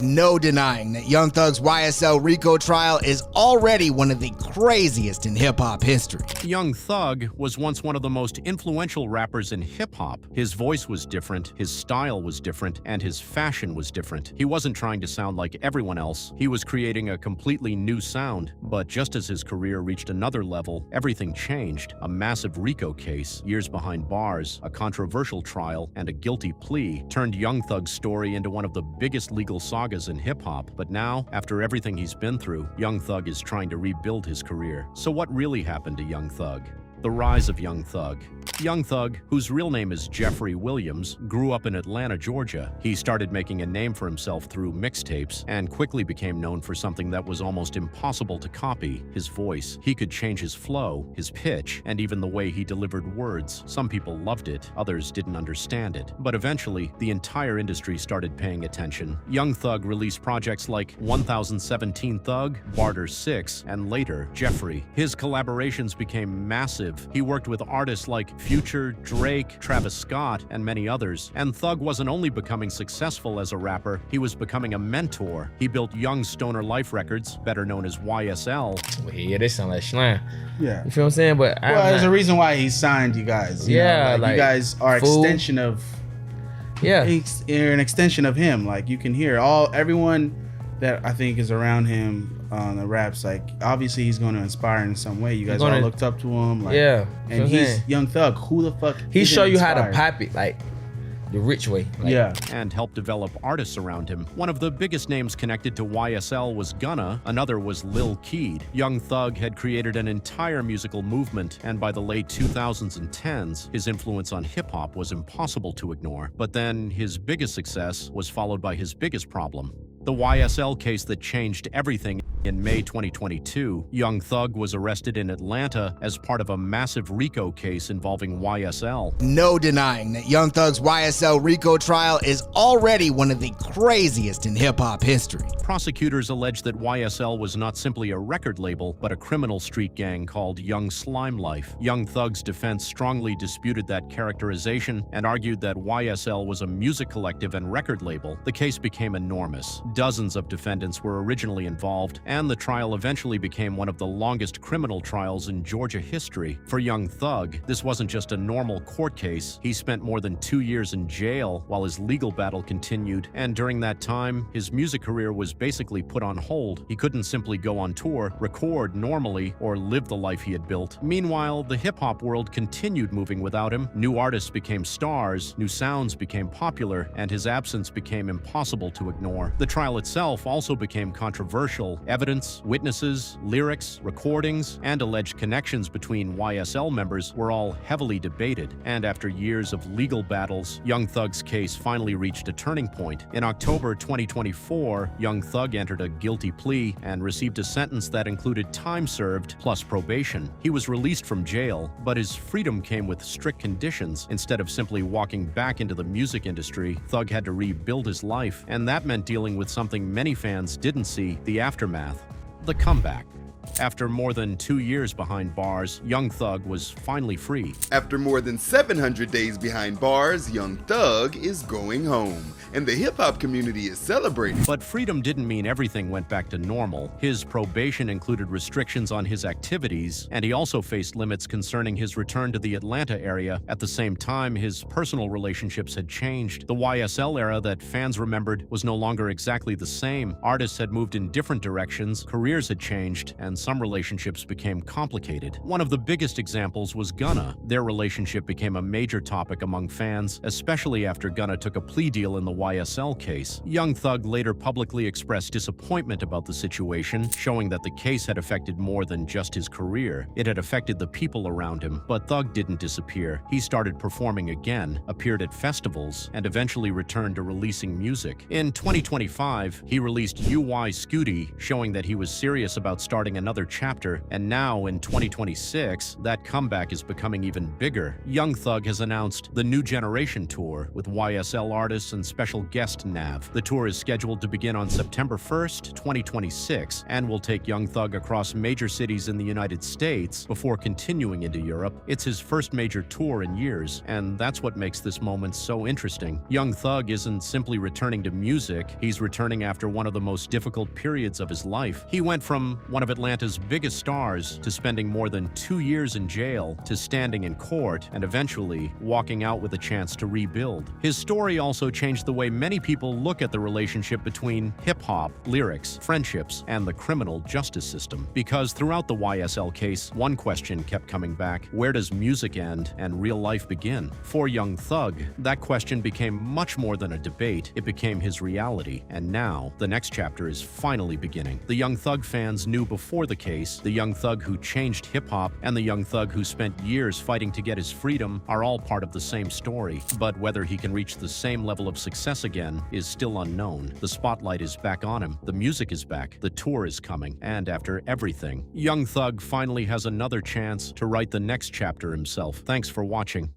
No denying that Young Thug's YSL RICO trial is already one of the craziest in hip-hop history. Young Thug was once one of the most influential rappers in hip-hop. His voice was different, his style was different, and his fashion was different. He wasn't trying to sound like everyone else. He was creating a completely new sound. But just as his career reached another level, everything changed. A massive RICO case, years behind bars, a controversial trial, and a guilty plea turned Young Thug's story into one of the biggest legal sagas in hip-hop. But now, after everything he's been through, Young Thug is trying to rebuild his career. So what really happened to Young Thug? The rise of Young Thug. Young Thug, whose real name is Jeffrey Williams, grew up in Atlanta, Georgia. He started making a name for himself through mixtapes and quickly became known for something that was almost impossible to copy: his voice. He could change his flow, his pitch, and even the way he delivered words. Some people loved it, others didn't understand it. But eventually, the entire industry started paying attention. Young Thug released projects like 1017 Thug, Barter 6, and later, Jeffrey. His collaborations became massive. He worked with artists like Future, Drake, Travis Scott, and many others. And Thug wasn't only becoming successful as a rapper, he was becoming a mentor. He built Young Stoner Life Records, better known as YSL. Well, yeah, they sound like slang. Yeah. You feel what I'm saying? But there's a reason why he signed you guys. You know, like you guys are extension of. Yeah. You're an extension of him. Like you can hear everyone that I think is around him on the raps. Like obviously he's going to inspire in some way. You guys all looked up to him. Like, yeah. And he's Young Thug. Who the fuck? He show you how to pop it, like the rich way. Like, yeah. And helped develop artists around him. One of the biggest names connected to YSL was Gunna. Another was Lil Keed. Young Thug had created an entire musical movement, and by the late 2000s and 10s, his influence on hip-hop was impossible to ignore. But then his biggest success was followed by his biggest problem: the YSL case that changed everything. In May 2022, Young Thug was arrested in Atlanta as part of a massive RICO case involving YSL. No denying that Young Thug's YSL RICO trial is already one of the craziest in hip-hop history. Prosecutors allege that YSL was not simply a record label, but a criminal street gang called Young Slime Life. Young Thug's defense strongly disputed that characterization and argued that YSL was a music collective and record label. The case became enormous. Dozens of defendants were originally involved, and the trial eventually became one of the longest criminal trials in Georgia history. For Young Thug, this wasn't just a normal court case. He spent more than 2 years in jail while his legal battle continued, and during that time, his music career was basically put on hold. He couldn't simply go on tour, record normally, or live the life he had built. Meanwhile, the hip-hop world continued moving without him. New artists became stars, new sounds became popular, and his absence became impossible to ignore. The trial itself also became controversial. Evidence, witnesses, lyrics, recordings, and alleged connections between YSL members were all heavily debated. And after years of legal battles, Young Thug's case finally reached a turning point. In October 2024, Young Thug entered a guilty plea and received a sentence that included time served plus probation. He was released from jail, but his freedom came with strict conditions. Instead of simply walking back into the music industry, Thug had to rebuild his life, and that meant dealing with something many fans didn't see: the aftermath. The comeback. After more than 2 years behind bars, Young Thug was finally free. After more than 700 days behind bars, Young Thug is going home, and the hip-hop community is celebrating. But freedom didn't mean everything went back to normal. His probation included restrictions on his activities, and he also faced limits concerning his return to the Atlanta area. At the same time, his personal relationships had changed. The YSL era that fans remembered was no longer exactly the same. Artists had moved in different directions, careers had changed, and some relationships became complicated. One of the biggest examples was Gunna. Their relationship became a major topic among fans, especially after Gunna took a plea deal in the YSL case. Young Thug later publicly expressed disappointment about the situation, showing that the case had affected more than just his career. It had affected the people around him. But Thug didn't disappear. He started performing again, appeared at festivals, and eventually returned to releasing music. In 2025, he released UY Scooty, showing that he was serious about starting another another chapter, and now in 2026, that comeback is becoming even bigger. Young Thug has announced the New Generation Tour with YSL artists and special guest Nav. The tour is scheduled to begin on September 1st, 2026, and will take Young Thug across major cities in the United States before continuing into Europe. It's his first major tour in years, and that's what makes this moment so interesting. Young Thug isn't simply returning to music, he's returning after one of the most difficult periods of his life. He went from one of Atlanta's biggest stars to spending more than 2 years in jail to standing in court and eventually walking out with a chance to rebuild. His story also changed the way many people look at the relationship between hip-hop, lyrics, friendships, and the criminal justice system. Because throughout the YSL case, one question kept coming back: where does music end and real life begin? For Young Thug, that question became much more than a debate. It became his reality, and now the next chapter is finally beginning. The Young Thug fans knew before the case, the Young Thug who changed hip-hop and the Young Thug who spent years fighting to get his freedom are all part of the same story. But whether he can reach the same level of success again is still unknown. The spotlight is back on him, the music is back, the tour is coming, and after everything, Young Thug finally has another chance to write the next chapter himself. Thanks for watching.